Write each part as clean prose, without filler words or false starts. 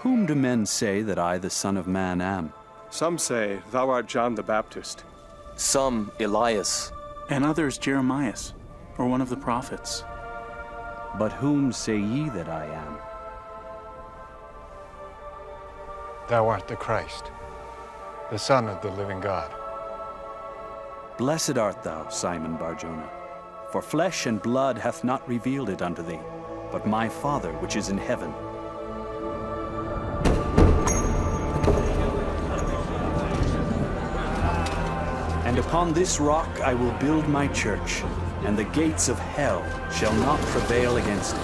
Whom do men say that I, the Son of Man, am? Some say thou art John the Baptist. Some Elias. And others Jeremias, or one of the prophets. But whom say ye that I am? Thou art the Christ, the Son of the living God. Blessed art thou, Simon Bar-Jonah, for flesh and blood hath not revealed it unto thee, but my Father which is in heaven. And upon this rock I will build my church, and the gates of hell shall not prevail against it.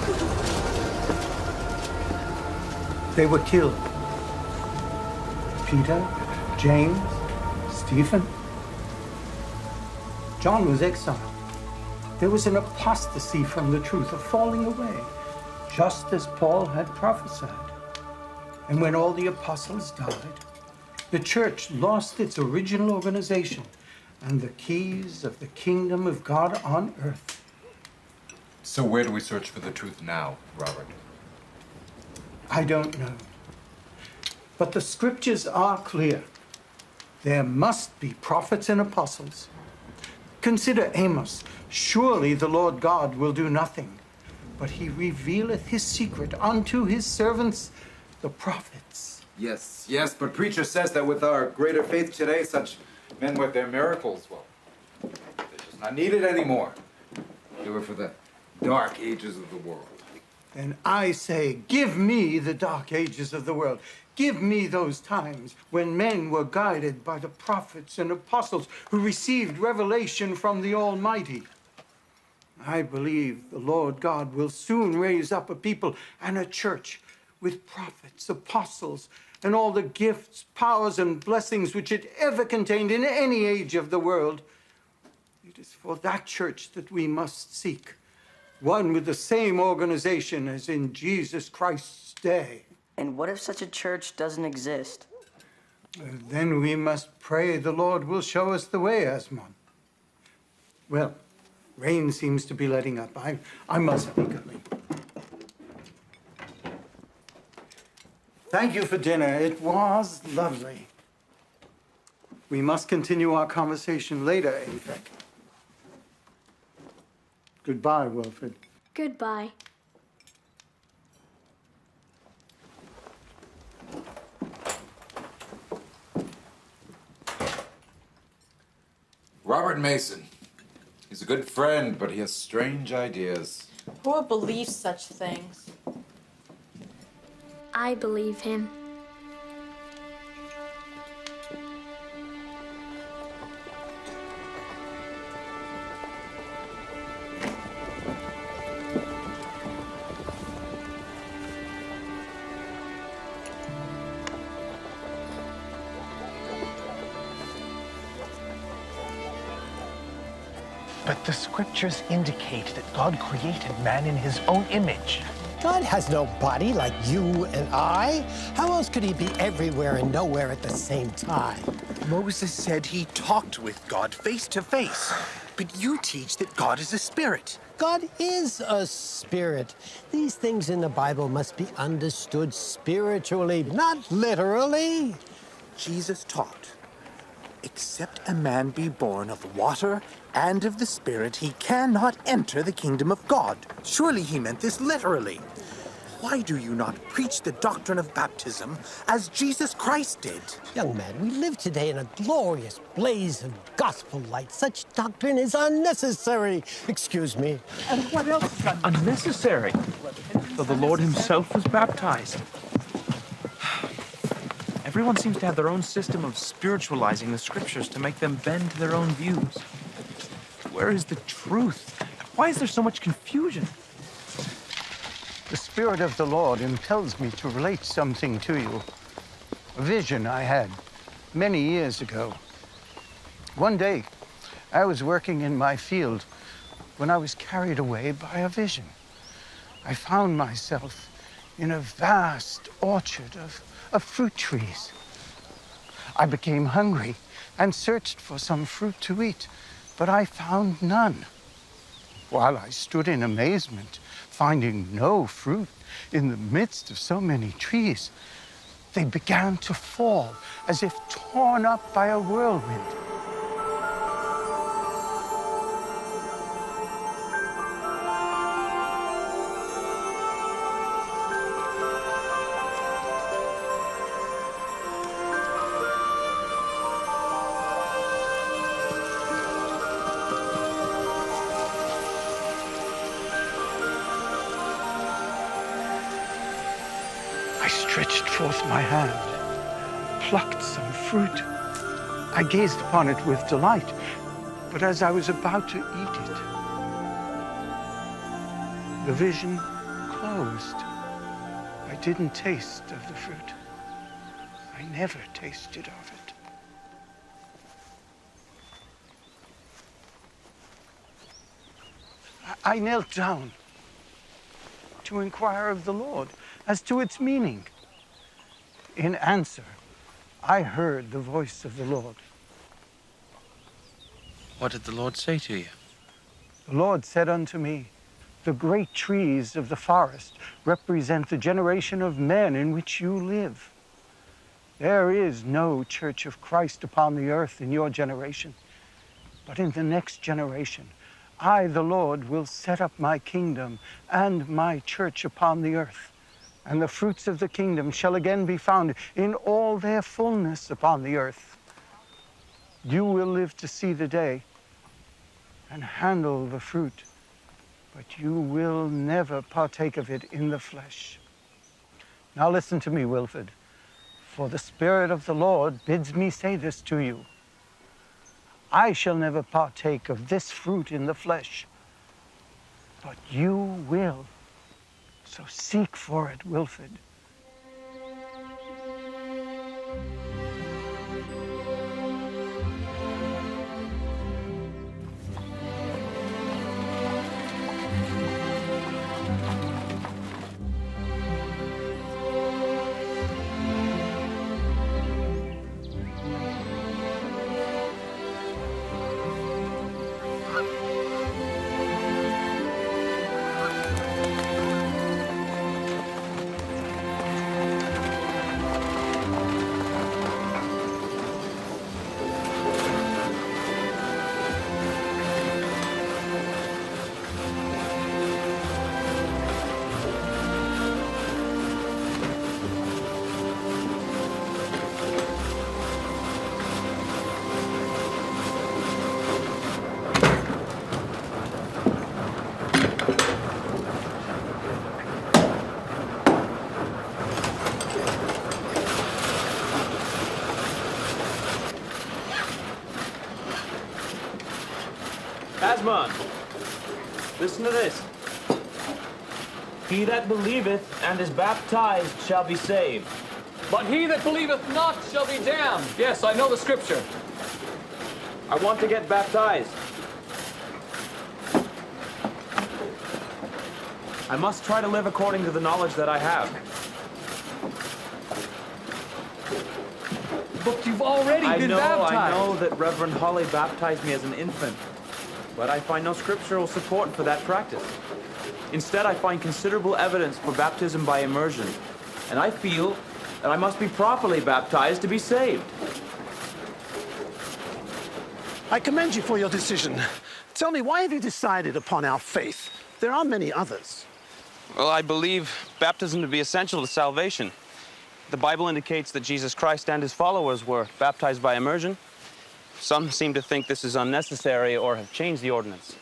They were killed. Peter, James, Stephen. John was exiled. There was an apostasy from the truth, a falling away, just as Paul had prophesied. And when all the apostles died, the church lost its original organization and the keys of the kingdom of God on earth. So where do we search for the truth now, Robert? I don't know. But the scriptures are clear. There must be prophets and apostles. Consider Amos. Surely the Lord God will do nothing, but he revealeth his secret unto his servants, the prophets. Yes, but preacher says that with our greater faith today, such men with their miracles, well, they're just not needed anymore. They were for the dark ages of the world. And I say, give me the dark ages of the world. Give me those times when men were guided by the prophets and apostles who received revelation from the Almighty. I believe the Lord God will soon raise up a people and a church with prophets, apostles, and all the gifts, powers, and blessings which it ever contained in any age of the world. It is for that church that we must seek, one with the same organization as in Jesus Christ's day. And what if such a church doesn't exist? Then we must pray the Lord will show us the way, Asmon. Well, rain seems to be letting up. I must be going. Thank you for dinner. It was lovely. We must continue our conversation later, Afek. Goodbye, Wilford. Goodbye. Robert Mason. He's a good friend, but he has strange ideas. Who would believe such things? I believe him. But the scriptures indicate that God created man in his own image. God has no body like you and I. How else could he be everywhere and nowhere at the same time? Moses said he talked with God face to face. But you teach that God is a spirit. God is a spirit. These things in the Bible must be understood spiritually, not literally. Jesus taught, except a man be born of water and of the Spirit, he cannot enter the kingdom of God. Surely he meant this literally. Why do you not preach the doctrine of baptism as Jesus Christ did? Young man, we live today in a glorious blaze of gospel light. Such doctrine is unnecessary. Excuse me. And what else is Unnecessary? Though the Lord himself was baptized. Everyone seems to have their own system of spiritualizing the scriptures to make them bend to their own views. Where is the truth? Why is there so much confusion? The Spirit of the Lord impels me to relate something to you. A vision I had many years ago. One day, I was working in my field when I was carried away by a vision. I found myself in a vast orchard of fruit trees. I became hungry and searched for some fruit to eat, but I found none. While I stood in amazement, finding no fruit in the midst of so many trees, They began to fall as if torn up by a whirlwind. I stretched forth my hand, plucked some fruit. I gazed upon it with delight, but as I was about to eat it, the vision closed. I didn't taste of the fruit. I never tasted of it. I knelt down to inquire of the Lord as to its meaning. In answer, I heard the voice of the Lord. What did the Lord say to you? The Lord said unto me, the great trees of the forest represent the generation of men in which you live. There is no church of Christ upon the earth in your generation, but in the next generation, I, the Lord, will set up my kingdom and my church upon the earth, and the fruits of the kingdom shall again be found in all their fullness upon the earth. You will live to see the day and handle the fruit, but you will never partake of it in the flesh. Now listen to me, Wilford, for the Spirit of the Lord bids me say this to you. I shall never partake of this fruit in the flesh, but you will. So seek for it, Wilford. Asmon, listen to this. He that believeth and is baptized shall be saved. But he that believeth not shall be damned. Yes, I know the scripture. I want to get baptized. I must try to live according to the knowledge that I have. But you've already been baptized. I know that Reverend Holly baptized me as an infant, but I find no scriptural support for that practice. Instead, I find considerable evidence for baptism by immersion, and I feel that I must be properly baptized to be saved. I commend you for your decision. Tell me, why have you decided upon our faith? There are many others. Well, I believe baptism to be essential to salvation. The Bible indicates that Jesus Christ and his followers were baptized by immersion. Some seem to think this is unnecessary or have changed the ordinance.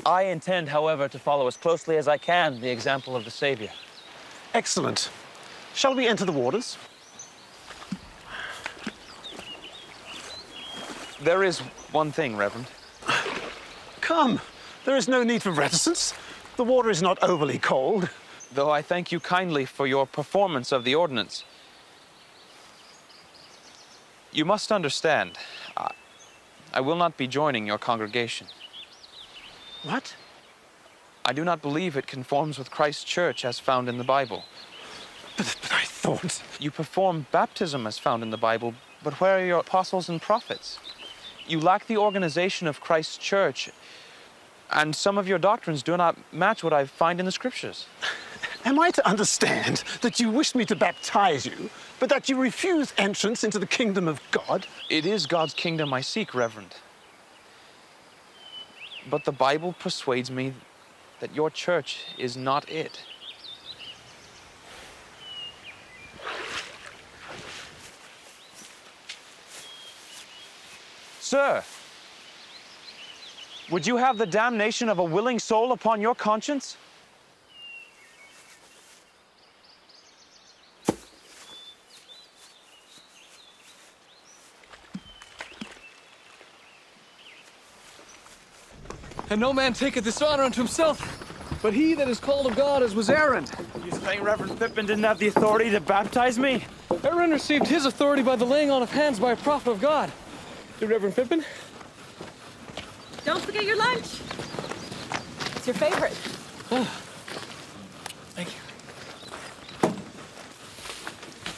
I intend, however, to follow as closely as I can the example of the Savior. Excellent. Shall we enter the waters? There is one thing, Reverend. Come. There is no need for reticence. The water is not overly cold. Though I thank you kindly for your performance of the ordinance. You must understand, I will not be joining your congregation. What? I do not believe it conforms with Christ's church as found in the Bible. But I thought... You perform baptism as found in the Bible, but where are your apostles and prophets? You lack the organization of Christ's church, and some of your doctrines do not match what I find in the scriptures. Am I to understand that you wish me to baptize you, but that you refuse entrance into the kingdom of God? It is God's kingdom I seek, Reverend. But the Bible persuades me that your church is not it. Sir, would you have the damnation of a willing soul upon your conscience? And no man taketh this honor unto himself, but he that is called of God, as was Aaron. You saying Reverend Pippin didn't have the authority to baptize me? Aaron received his authority by the laying on of hands by a prophet of God. Did Reverend Pippin? Don't forget your lunch. It's your favorite. Oh. Thank you.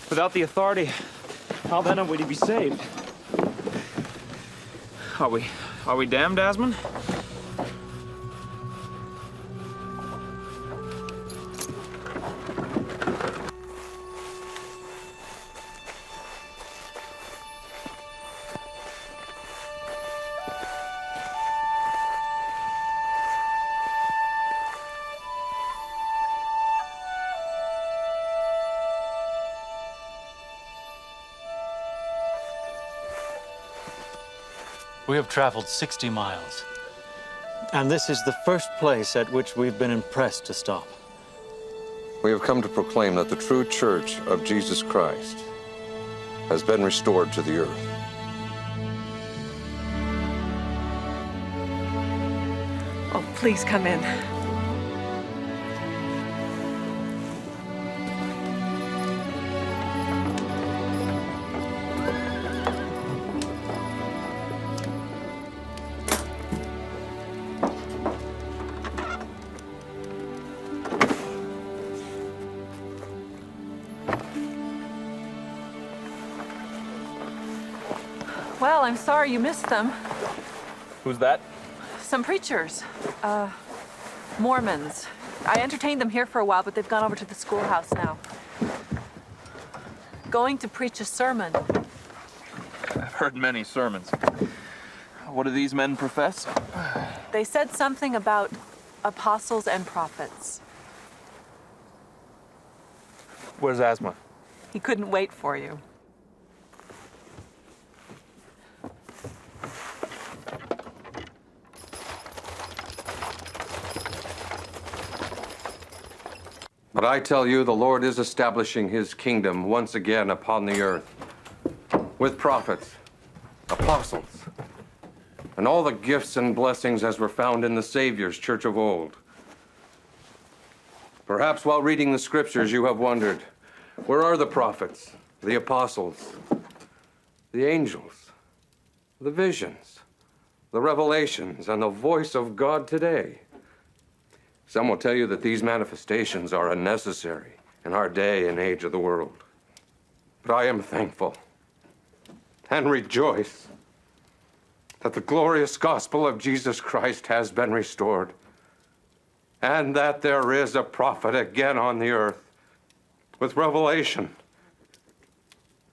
Without the authority, how then would he be saved? Are we damned, Asmund? We have traveled 60 miles. And this is the first place at which we've been impressed to stop. We have come to proclaim that the true church of Jesus Christ has been restored to the earth. Oh, please come in. Well, I'm sorry you missed them. Who's that? Some preachers. Mormons. I entertained them here for a while, but they've gone over to the schoolhouse now. Going to preach a sermon. I've heard many sermons. What do these men profess? They said something about apostles and prophets. Where's Asma? He couldn't wait for you. But I tell you, the Lord is establishing his kingdom once again upon the earth, with prophets, apostles, and all the gifts and blessings as were found in the Savior's church of old. Perhaps while reading the scriptures you have wondered, where are the prophets, the apostles, the angels, the visions, the revelations, and the voice of God today? Some will tell you that these manifestations are unnecessary in our day and age of the world. But I am thankful and rejoice that the glorious gospel of Jesus Christ has been restored, and that there is a prophet again on the earth with revelation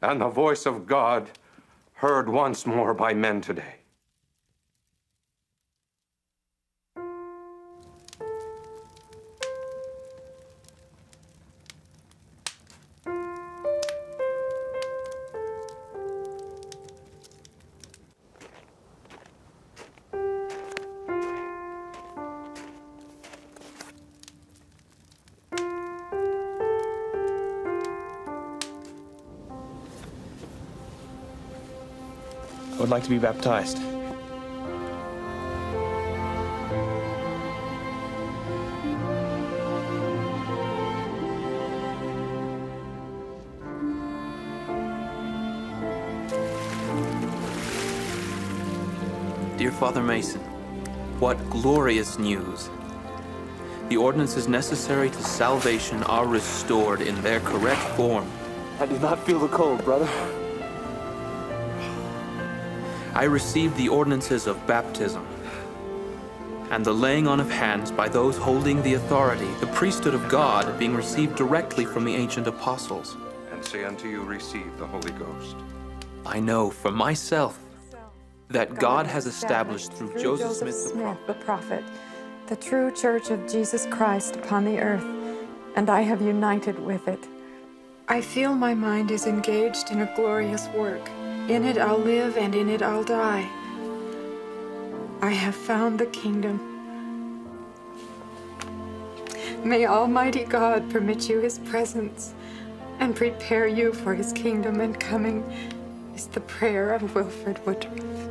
and the voice of God heard once more by men today. I would like to be baptized. Dear Father Mason, what glorious news! The ordinances necessary to salvation are restored in their correct form. I do not feel the cold, brother. I received the ordinances of baptism. and the laying on of hands by those holding the authority, the priesthood of God being received directly from the ancient apostles. And say unto you, receive the Holy Ghost. I know for myself that God has established through Joseph Smith the prophet, the true church of Jesus Christ upon the earth, and I have united with it. I feel my mind is engaged in a glorious work. In it I'll live and in it I'll die. I have found the kingdom. May Almighty God permit you his presence and prepare you for his kingdom and coming, is the prayer of Wilford Woodruff.